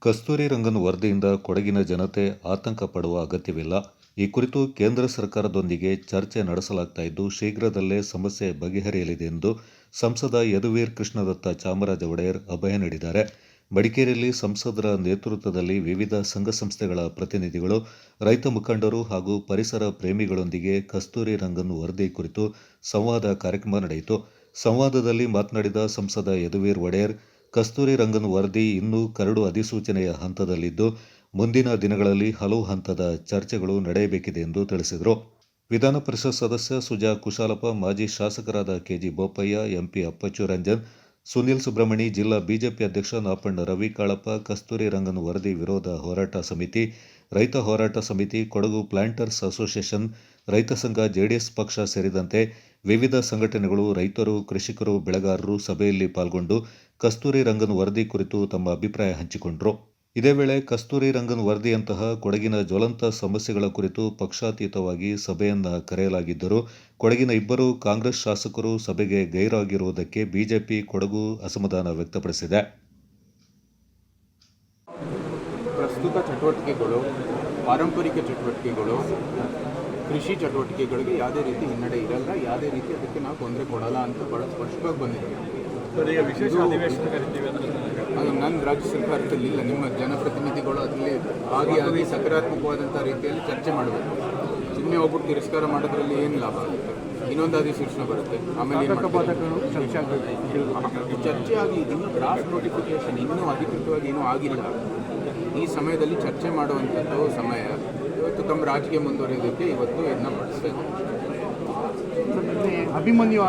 ಕಸ್ತೂರಿ ರಂಗನ್ ವರದಿಯಿಂದ ಕೊಡಗಿನ ಜನತೆ ಆತಂಕ ಪಡುವ ಅಗತ್ಯವಿಲ್ಲ. ಈ ಕುರಿತು ಕೇಂದ್ರ ಸರ್ಕಾರದೊಂದಿಗೆ ಚರ್ಚೆ ನಡೆಸಲಾಗ್ತಾ ಇದ್ದು, ಶೀಘ್ರದಲ್ಲೇ ಸಮಸ್ಯೆ ಬಗೆಹರಿಯಲಿದೆ ಎಂದು ಸಂಸದ ಯದುವೀರ್ ಕೃಷ್ಣದತ್ತ ಚಾಮರಾಜ ಒಡೆಯರ್ ಅಭಯ ನೀಡಿದ್ದಾರೆ. ಮಡಿಕೇರಿಯಲ್ಲಿ ಸಂಸದರ ನೇತೃತ್ವದಲ್ಲಿ ವಿವಿಧ ಸಂಘ ಸಂಸ್ಥೆಗಳ ಪ್ರತಿನಿಧಿಗಳು, ರೈತ ಮುಖಂಡರು ಹಾಗೂ ಪರಿಸರ ಪ್ರೇಮಿಗಳೊಂದಿಗೆ ಕಸ್ತೂರಿ ರಂಗನ್ ವರದಿ ಕುರಿತು ಸಂವಾದ ಕಾರ್ಯಕ್ರಮ ನಡೆಯಿತು. ಸಂವಾದದಲ್ಲಿ ಮಾತನಾಡಿದ ಸಂಸದ ಯದುವೀರ್ ಒಡೆಯರ್, ಕಸ್ತೂರಿ ರಂಗನ್ ವರದಿ ಇನ್ನೂ ಕರಡು ಅಧಿಸೂಚನೆಯ ಹಂತದಲ್ಲಿದ್ದು, ಮುಂದಿನ ದಿನಗಳಲ್ಲಿ ಹಲವು ಹಂತದ ಚರ್ಚೆಗಳು ನಡೆಯಬೇಕಿದೆ ಎಂದು ತಿಳಿಸಿದರು. ವಿಧಾನ ಪರಿಷತ್ ಸದಸ್ಯ ಸುಜಾ ಕುಶಾಲಪ್ಪ, ಮಾಜಿ ಶಾಸಕರಾದ ಕೆಜಿ ಬೋಪಯ್ಯ, ಎಂಪಿ ಅಪ್ಪಚ್ಚು ರಂಜನ್, ಸುನಿಲ್ ಸುಬ್ರಹ್ಮಣಿ, ಜಿಲ್ಲಾ ಬಿಜೆಪಿ ಅಧ್ಯಕ್ಷ ನಾಪಣ್ಣ ರವಿ ಕಾಳಪ್ಪ, ಕಸ್ತೂರಿ ರಂಗನ್ ವರದಿ ವಿರೋಧ ಹೋರಾಟ ಸಮಿತಿ, ರೈತ ಹೋರಾಟ ಸಮಿತಿ, ಕೊಡಗು ಪ್ಲಾಂಟರ್ಸ್ ಅಸೋಸಿಯೇಷನ್, ರೈತ ಸಂಘ, ಜೆಡಿಎಸ್ ಪಕ್ಷ ಸೇರಿದಂತೆ ವಿವಿಧ ಸಂಘಟನೆಗಳು, ರೈತರು, ಕೃಷಿಕರು, ಬೆಳೆಗಾರರು ಸಭೆಯಲ್ಲಿ ಪಾಲ್ಗೊಂಡು ಕಸ್ತೂರಿ ರಂಗನ್ ವರದಿ ಕುರಿತು ತಮ್ಮ ಅಭಿಪ್ರಾಯ ಹಂಚಿಕೊಂಡರು. ಇದೇ ವೇಳೆ ಕಸ್ತೂರಿ ರಂಗನ್ ವರದಿಯಂತಹ ಕೊಡಗಿನ ಜ್ವಲಂತ ಸಮಸ್ಯೆಗಳ ಕುರಿತು ಪಕ್ಷಾತೀತವಾಗಿ ಸಭೆಯನ್ನ ಕರೆಯಲಾಗಿದ್ದರೂ ಕೊಡಗಿನ ಇಬ್ಬರು ಕಾಂಗ್ರೆಸ್ ಶಾಸಕರು ಸಭೆಗೆ ಗೈರಾಗಿರುವುದಕ್ಕೆ ಬಿಜೆಪಿ ಕೊಡಗು ಅಸಮಾಧಾನ ವ್ಯಕ್ತಪಡಿಸಿದೆ. ಪ್ರಸ್ತುತ ಚಟುವಟಿಕೆಗಳು, ಪಾರಂಪರಿಕ ಚಟುವಟಿಕೆಗಳು, ಕೃಷಿ ಚಟುವಟಿಕೆಗಳಿಗೆ ಯಾವುದೇ ರೀತಿ ಹಿನ್ನಡೆ ಇರಲ್ಲ, ಯಾವುದೇ ರೀತಿ ಅದಕ್ಕೆ ನಾವು ತೊಂದರೆ ಕೊಡಲ್ಲ ಅಂತ ಬಹಳ ಸ್ಪಷ್ಟವಾಗಿ ಬಂದಿದೆ. ವಿಶೇಷ ಅಧಿವೇಶನ ಕರಿತೀವಿ ಅದು ನನ್ನ ರಾಜ್ಯ ಸರ್ಕಾರದಲ್ಲಿ ಇಲ್ಲ. ನಿಮ್ಮ ಜನಪ್ರತಿನಿಧಿಗಳು ಅದರಲ್ಲಿ ಭಾಗಿಯಾಗಿ ಸಕಾರಾತ್ಮಕವಾದಂಥ ರೀತಿಯಲ್ಲಿ ಚರ್ಚೆ ಮಾಡಬೇಕು. ಸುಮ್ಮನೆ ಹೋಗ್ಬಿಟ್ಟು ತಿರಸ್ಕಾರ ಮಾಡೋದ್ರಲ್ಲಿ ಏನು ಲಾಭ ಆಗುತ್ತೆ? ಇನ್ನೊಂದು ಅಧಿಸೂಚನೆ ಬರುತ್ತೆ, ಆಮೇಲೆ ಚರ್ಚೆ ಆಗಿ ಇನ್ನೂ ಡ್ರಾಫ್ಟ್ ನೋಟಿಫಿಕೇಶನ್ ಇನ್ನೂ ಅಧಿಕೃತವಾಗಿ ಏನೂ ಆಗಿಲ್ಲ. ಈ ಸಮಯದಲ್ಲಿ ಚರ್ಚೆ ಮಾಡುವಂಥದ್ದು ಸಮಯ. ಇವತ್ತು ತಮ್ಮ ರಾಜಕೀಯ ಮುಂದುವರಿಯೋದಕ್ಕೆ ಇವತ್ತು ಯತ್ನ ಪಡಿಸ್ತೇವೆ. ಅಭಿಮನ್ಯು